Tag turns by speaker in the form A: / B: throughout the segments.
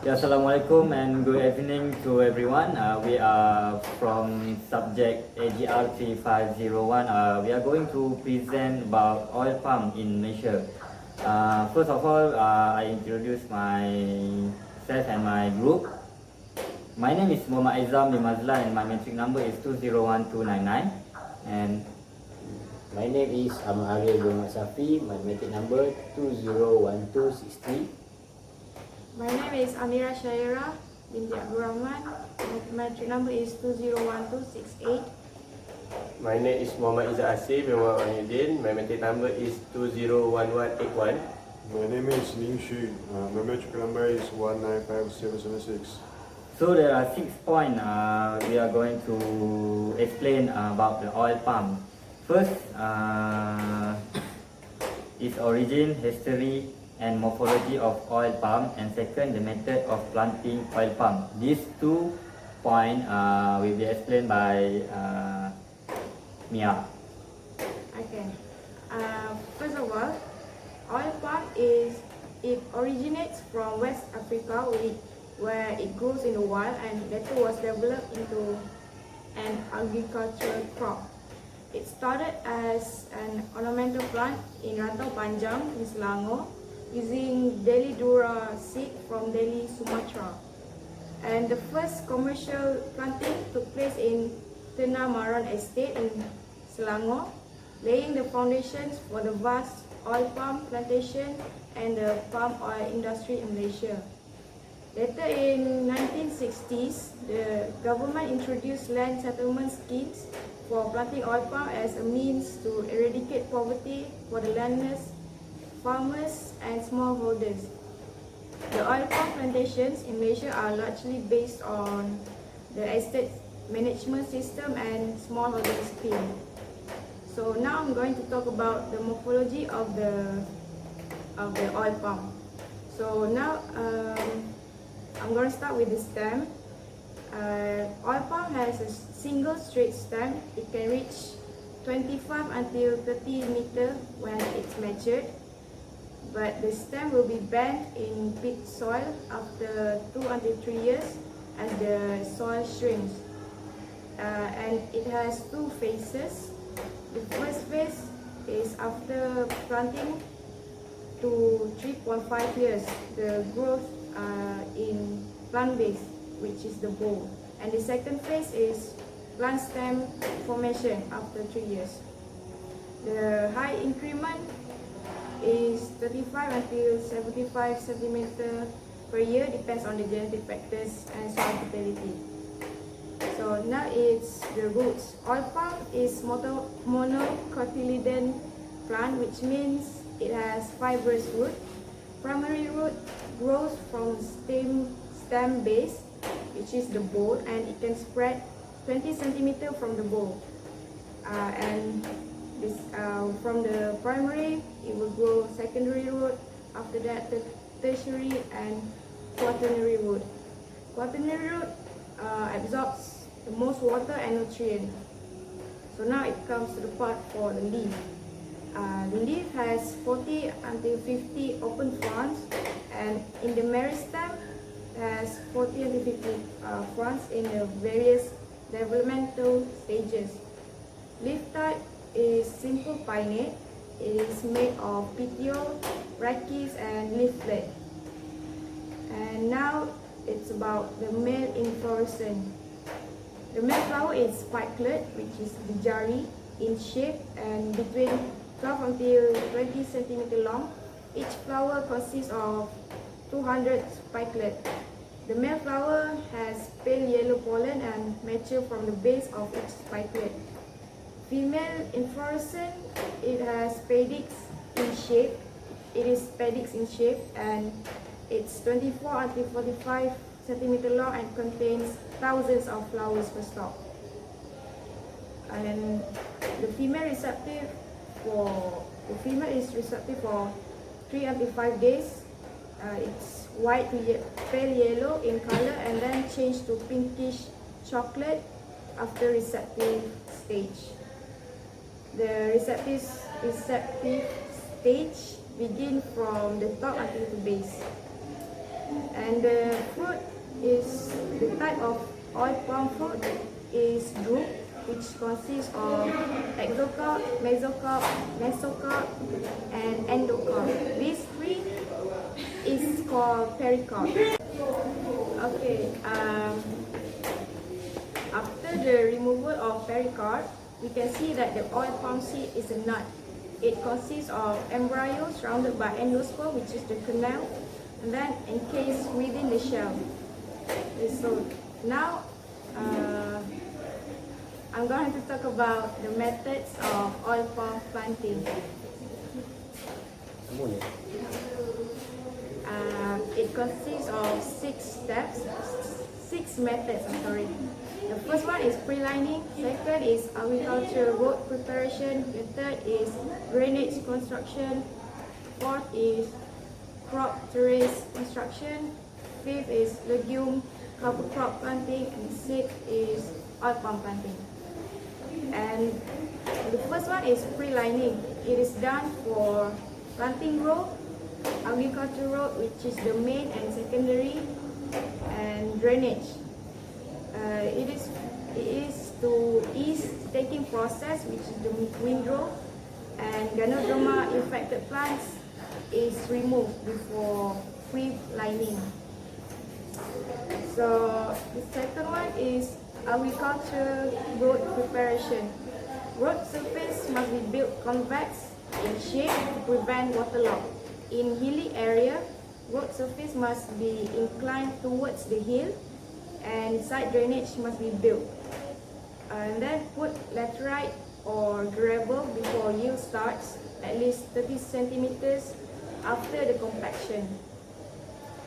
A: Yeah, Assalamualaikum and good evening to everyone. We are from subject AGR 3501. We are going to present about oil palm in Malaysia. First of all, I introduce myself and my group. My name is Muhammad Aizam bin Mazlan and my matric number is 201299. And
B: My name is Ahmad Arya bin Mat Safi. My matric number 201263.
C: My name is Amira Shaira binti Abdul Rahman. My matric number is 201268.
D: My name is Muhammad Izzat Asif bin Muhammad Ayyuddin. My matric number is 201181.
E: My name is Ning Xu. My matric number is 195776.
A: so there are 6 points we are going to explain about the oil palm. First, its origin, history, and morphology of oil palm, and second, the method of planting oil palm. These 2 points will be explained by Mia.
C: Okay. First of all, oil palm originates from West Africa, where it grows in the wild and later was developed into an agricultural crop. It started as an ornamental plant in Rantau Panjang in Selangor, using Delhi Dura seed from Delhi, Sumatra. And the first commercial planting took place in TANAMAN estate in Selangor, laying the foundations for the vast oil palm plantation and the palm oil industry in Malaysia. Later in 1960s, the government introduced land settlement schemes for planting oil palm as a means to eradicate poverty for the landless, farmers and smallholders. The oil palm plantations in Malaysia are largely based on the estate management system and smallholder scheme. So now I'm going to talk about the morphology of the oil palm. So now I'm going to start with the stem. Oil palm has a single straight stem. It can reach 25 until 30 meters when it's matured. But the stem will be bent in peat soil after 2 until 3 years as the soil shrinks. And it has 2 phases. The first phase is after planting to 3.5 years, the growth in plant base, which is the bulb. And the second phase is plant stem formation after 3 years. The height increment is 35 until 75 centimeter per year, depends on the genetic factors and soil fertility. So now it's the roots. Oil palm is monocotyledon plant, which means it has fibrous root. Primary root grows from stem base, which is the bulb, and it can spread 20 centimeter from the bulb. And this, from the primary, it will grow secondary root, after that the tertiary and quaternary root. Quaternary root absorbs the most water and nutrient. So now it comes to the part for the leaf. The leaf has 40 until 50 open fronds, and in the meristem has 40 until 50 fronds in the various developmental stages. Leaf type is simple pinnate. It is made of petiole, brachys and leaflet. And now it's about the male inflorescence. The male flower is spikelet, which is bijari in shape and between 12 until 20 centimeter long. Each flower consists of 200 spikelets. The male flower has pale yellow pollen and mature from the base of each spikelet. Female inflorescence, it has pedix in shape. It is pedix in shape and it's 24 until 45 centimeter long and contains thousands of flowers per stalk. And the female is receptive for 3 until 5 days. It's white to pale yellow in color and then change to pinkish chocolate after receptive stage. The receptive stage begin from the top until the base. And the fruit is the type of oil palm fruit is drupe, which consists of exocarp, mesocarp, and endocarp. These three is called pericarp. Okay. After the removal of pericarp, we can see that the oil palm seed is a nut. It consists of embryo surrounded by endosperm, which is the canal, and then encased within the shell. Okay, so now I'm going to talk about the methods of oil palm planting. It consists of six methods. The first one is pre-lining, second is agricultural road preparation, the third is drainage construction, fourth is crop terrace construction, fifth is legume cover crop planting, and sixth is oil palm planting. And the first one is pre-lining. It is done for planting row, agricultural road, which is the main and secondary, and drainage. It is to ease staking process, which is the windrow, and ganoderma infected plants is removed before pre-lining. So the second one is agricultural road preparation. Road surface must be built convex in shape to prevent waterlog. In hilly area, road surface must be inclined towards the hill, and side drainage must be built. And then put laterite or gravel before yield starts, at least 30 centimeters after the compaction.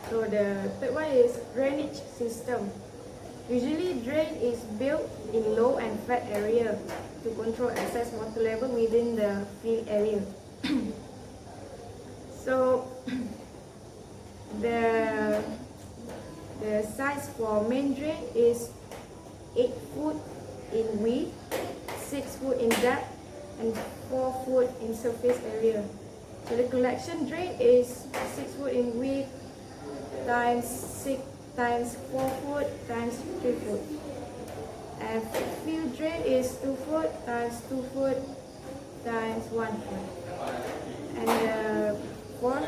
C: So the third one is drainage system. Usually drain is built in low and flat area to control excess water level within the field area. So the size for main drain is 8 foot in width, 6 foot in depth, and 4 foot in surface area. So the collection drain is 6 foot in width times 6 times 4 foot times 3 foot. And field drain is 2 foot times 2 foot times 1 foot. And the fourth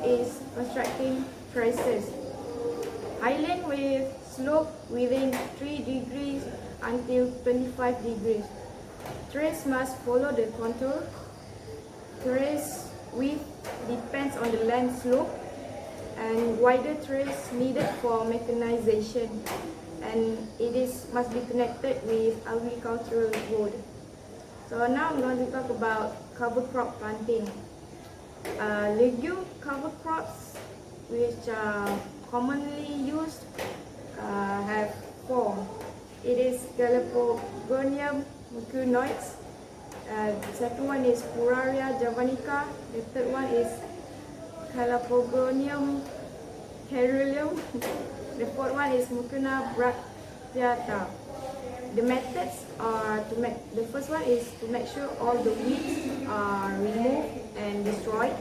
C: is constructing traces. Highland with slope within 3 degrees until 25 degrees. Trace must follow the contour. Trace width depends on the land slope, and wider trace needed for mechanization, and must be connected with agricultural road. So now I'm going to talk about cover crop planting. Legume cover crops, which are commonly used, have 4. It is Galapagonium mucunoides. The second one is Puraria javanica. The third one is Galapagonium caerulum. The fourth one is Mucuna bracteata. The methods are the first one is to make sure all the weeds are removed and destroyed.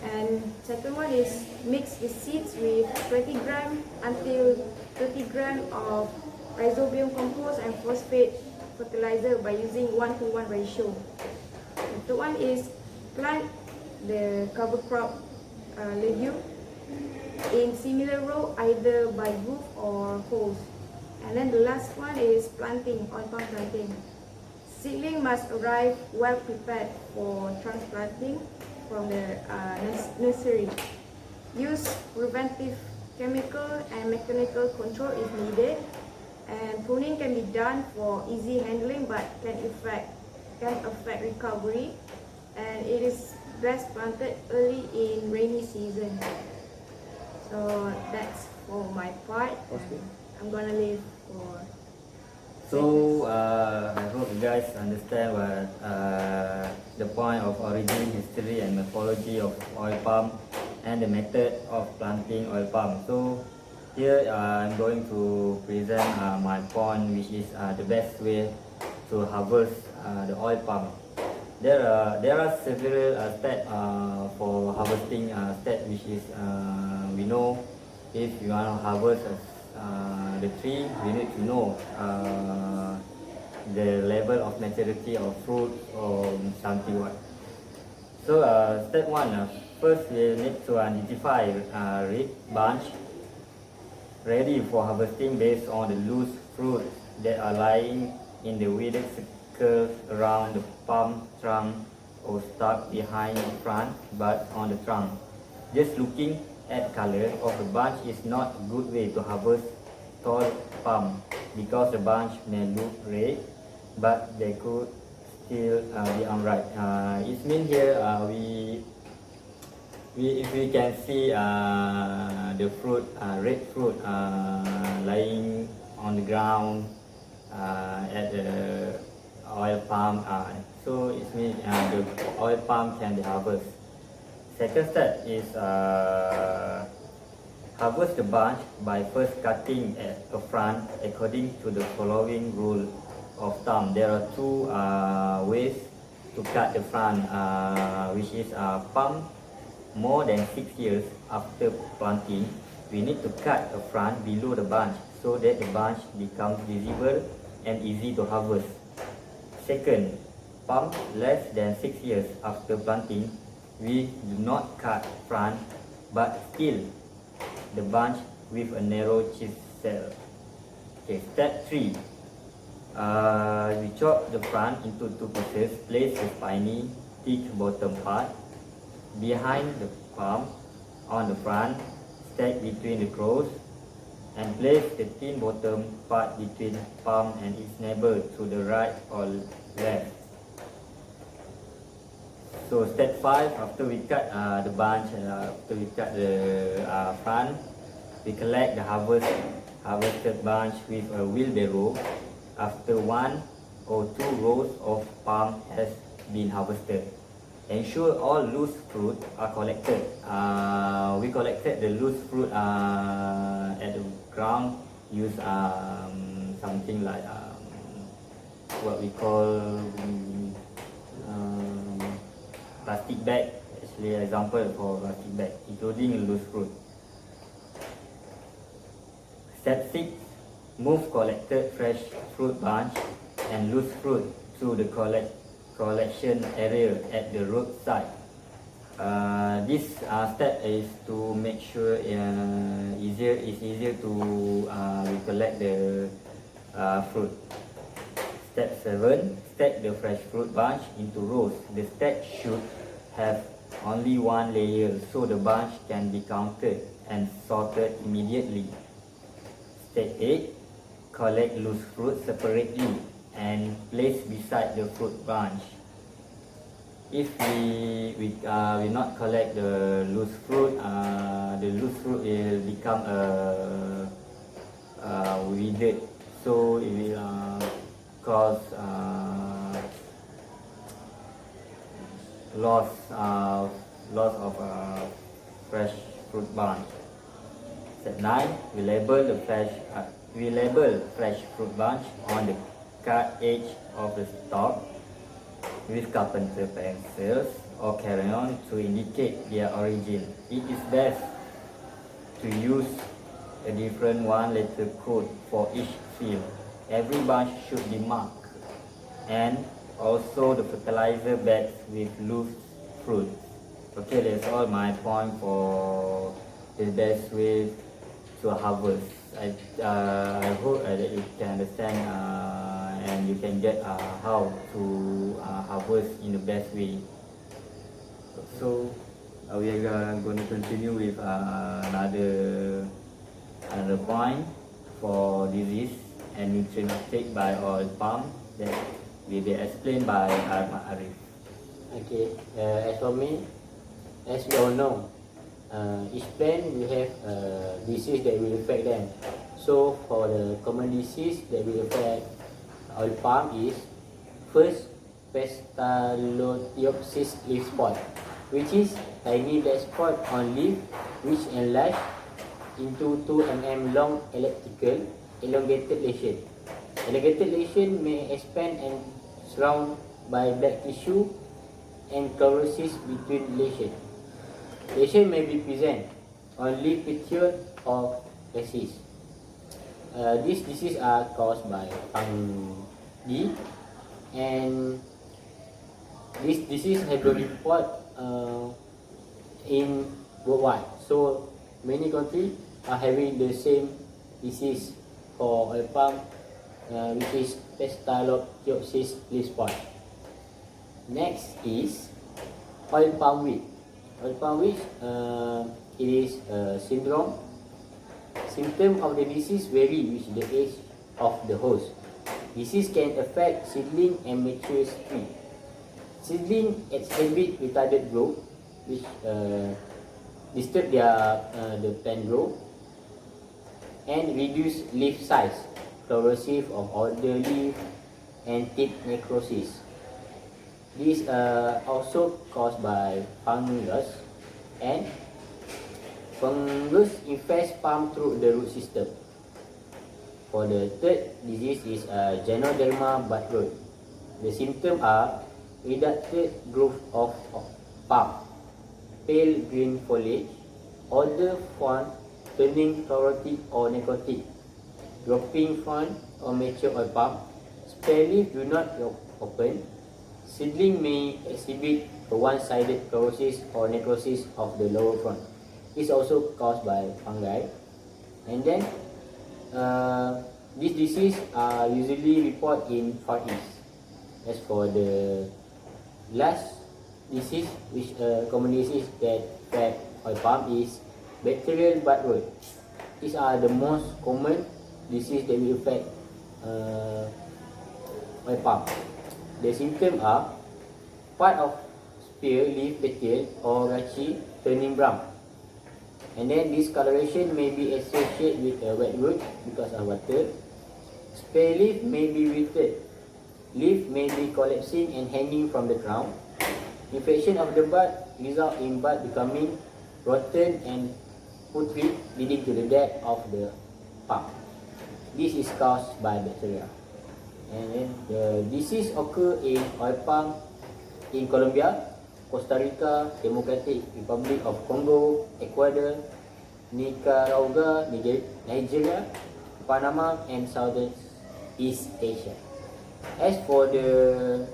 C: And second one is mix the seeds with 20 gram until 30 gram of rhizobium compost and phosphate fertilizer by using 1:1 ratio. The third one is plant the cover crop legume in similar row, either by group or holes. And then the last one is planting, oil palm planting. Seedling must arrive well prepared for transplanting from the nursery. Use preventive chemical and mechanical control if needed. And pruning can be done for easy handling, but can affect recovery. And it is best planted early in rainy season. So that's for my part. I'm gonna leave for.
A: So I hope you guys understand what the point of origin, history, and morphology of oil palm, and the method of planting oil palm. So here I'm going to present my point, which is the best way to harvest the oil palm. There are several steps for harvesting step, which is we know if you want to harvest the tree, we need to know the level of maturity of fruit or something what. So step 1, first we need to identify red bunch ready for harvesting based on the loose fruit that are lying in the withered circle around the palm trunk or stuck behind the front buds on the trunk. Just looking at color of the bunch is not a good way to harvest tall palm because the bunch may look red but they could still be unripe. It means here if we can see the fruit, red fruit lying on the ground at the oil palm, so it means the oil palm can be harvested. Second step is harvest the bunch by first cutting at the front according to the following rule of thumb. There are two ways to cut the front, which is palm more than 6 years after planting. We need to cut the front below the bunch so that the bunch becomes visible and easy to harvest. Second, palm less than 6 years after planting, we do not cut front but still the bunch with a narrow chisel. Okay, step 3. We chop the front into 2 pieces. Place the spiny, thick bottom part behind the palm on the front, stack between the crows, and place the thin bottom part between palm and its neighbor to the right or left. So step 5, after we cut the bunch, after we cut the front, we collect the harvested bunch with a wheelbarrow after 1 or 2 rows of palm has been harvested. Ensure all loose fruit are collected. We collected the loose fruit at the ground. Use something like what we call plastic bag. Actually, example for plastic bag, including loose fruit. Step 6. Move collected fresh fruit bunch and loose fruit to the collection area at the roadside. This step is to make sure it's easier to recollect the fruit. Step 7. Stack the fresh fruit bunch into rows. The stack should have only 1 layer so the bunch can be counted and sorted immediately. Step 8. Collect loose fruit separately and place beside the fruit bunch. If we not collect the loose fruit will become withered, so it will cause loss of fresh fruit bunch. Step 9. We label fresh fruit bunch on the cut edge of the stalk with carpenter pencils or crayon to indicate their origin. It is best to use a different 1-letter code for each field. Every bunch should be marked, and also the fertilizer bags with loose fruit. Okay, that's all my point for the best way to harvest. I hope that you can understand and you can get how to harvest in the best way. So we are going to continue with another point for disease and nutrient uptake by oil palm that will be explained by Arif.
B: Okay, as for me, as we all know, each plant will have disease that will affect them. So for the common disease that will affect oil palm is first Pestalotiopsis leaf spot, which is tiny black spot on leaf which enlarge into 2 mm long elongated lesion. Elongated lesion may expand and surround by black tissue and chlorosis between lesion. Lesion may be present on leaf petiole or disease. These diseases are caused by fungi, and this disease have been reported in worldwide. So many countries are having the same disease for oil palm, which is Staphylococcus leaf spot. Next is oil palm wilt. Oil palm wilt, it is a syndrome. Symptoms of the disease vary with the age of the host. Disease can affect seedling and mature tree. Seedling exhibit retarded growth, which disturb the plant growth, and reduce leaf size, corrosive of older leaf, and tip necrosis. These are also caused by fungus, and fungus infests palm through the root system. For the third disease is Ganoderma bud rot. The symptoms are reduced growth of palm, pale green foliage, older frond turning chlorotic or necrotic, dropping frond or mature oil palm, spare leaf do not open, seedling may exhibit a one-sided chlorosis or necrosis of the lower frond. This is also caused by fungi. And then this disease are usually reported in Far East. As for the last disease, which common disease that affect oil palm is bacterial bud rot. These are the most common disease that will affect oil palm. The symptoms are part of spear, leaf, petiole or rachi turning brown. And then discoloration may be associated with a wet root because of water. Spare leaf may be wilted. Leaf may be collapsing and hanging from the crown. Infection of the bud result in bud becoming rotten and putrid, leading to the death of the palm. This is caused by bacteria. And then the disease occur in oil palm in Colombia, Costa Rica, Democratic Republic of Congo, Ecuador, Nicaragua, Nigeria, Panama, and Southeast Asia. As for the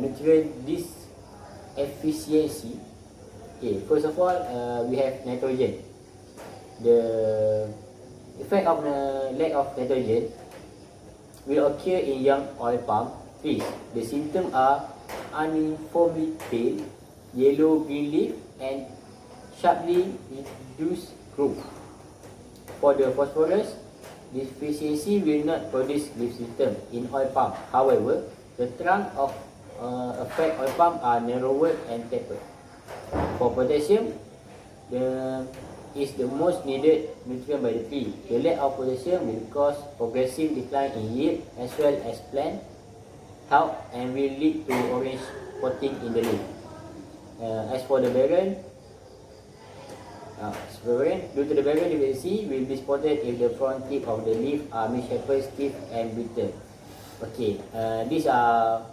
B: nutrient deficiency, first of all, we have nitrogen. The effect of the lack of nitrogen will occur in young oil palm trees. The symptoms are uniformly pale, yellow-green leaf, and sharply reduced growth. For the phosphorus deficiency will not produce leaf symptom in oil palm. However, the trunk of affect oil palm are narrower and tapered. For potassium, is the most needed nutrient by the tree. The lack of potassium will cause progressive decline in yield as well as plant health and will lead to orange spotting in the leaf. As for the barren, due to the barren deficiency will be spotted if the front tip of the leaf are misshapen, stiff and brittle. Okay, these are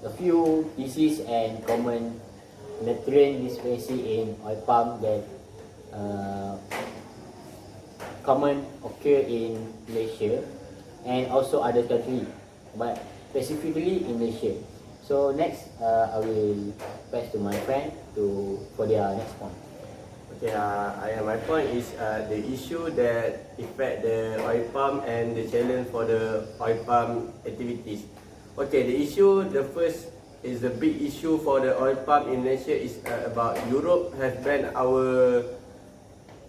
B: a few disease and common nutrient deficiency in oil palm that common occur in Malaysia and also other countries, but specifically in Malaysia. So next, I will pass to my friend for their next point.
D: Okay, my point is the issue that affect the oil palm and the challenge for the oil palm activities. Okay, the first is the big issue for the oil palm in Malaysia is about Europe has banned our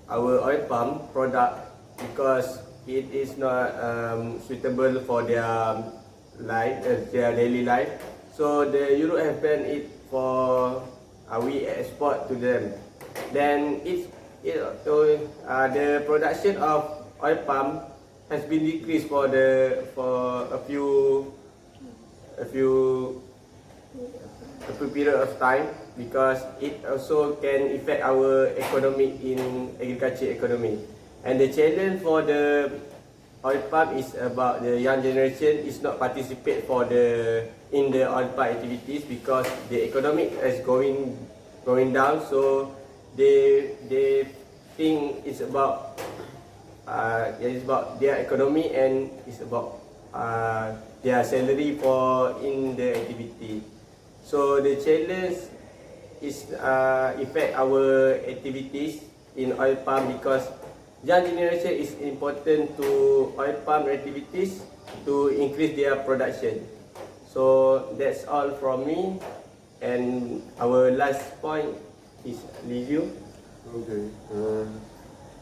D: oil palm product because it is not suitable for their life, their daily life. So the Europe have banned it for we export to them. Then the production of oil palm has been decreased for a few period of time because it also can affect our economy in agriculture economy. And the challenge for the oil palm is about the young generation is not participate in the oil palm activities because the economic is going down. So they think it's about their economy and it's about their salary for in the activity. So the challenge is affect our activities in oil palm because young generation is important to oil palm activities to increase their production. So that's all from me. And our last point is review.
E: Okay.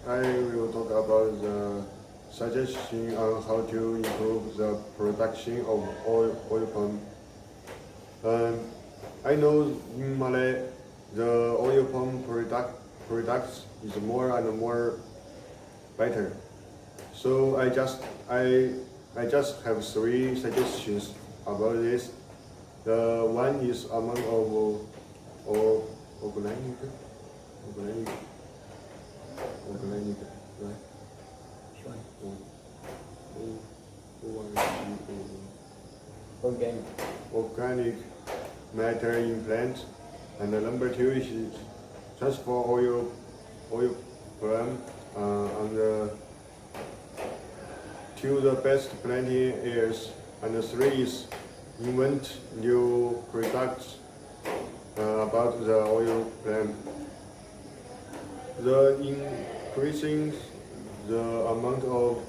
E: I will talk about the suggestion on how to improve the production of oil palm. I know in Malay, the oil palm products is more and more better. So I just have three suggestions about this. The one is amount of organic, right?
B: Organic.
E: Organic matter in plants, and the number two is transfer oil palm to the best planting areas, and the three is invent new products about the oil palm. The increasing the amount of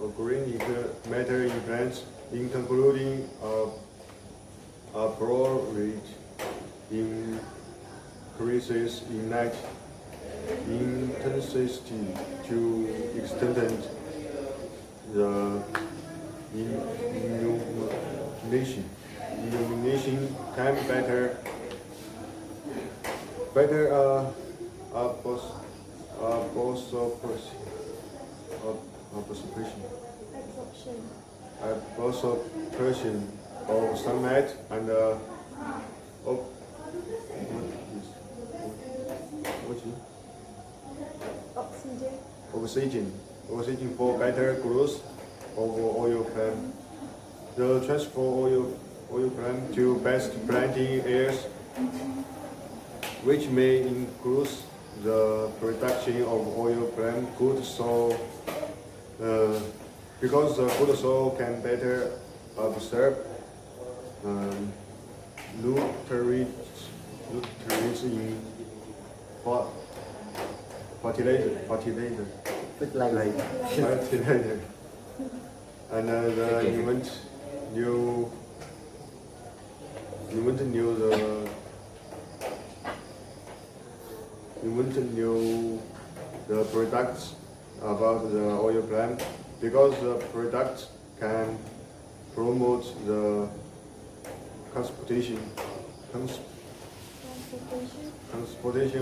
E: organic matter in plants, including a broad rate increases in night intensity to extend the illumination time better absorption of sunlight and oxygen for better growth of oil palm. The transfer oil palm to best planting areas, which may increase the production of oil palm good soil, because the good soil can better absorb nutrients in fertilizer, fertilizer, and the invent new the products about the oil palm, because the products can promote the transportation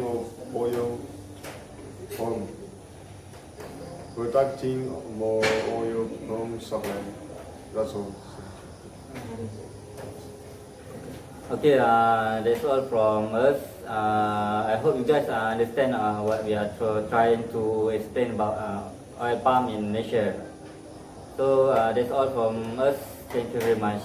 E: of oil palm, producing more oil palm supply. That's all.
A: Okay, that's all from us. I hope you guys understand what we are trying to explain about oil palm in Malaysia. So that's all from us. Thank you very much.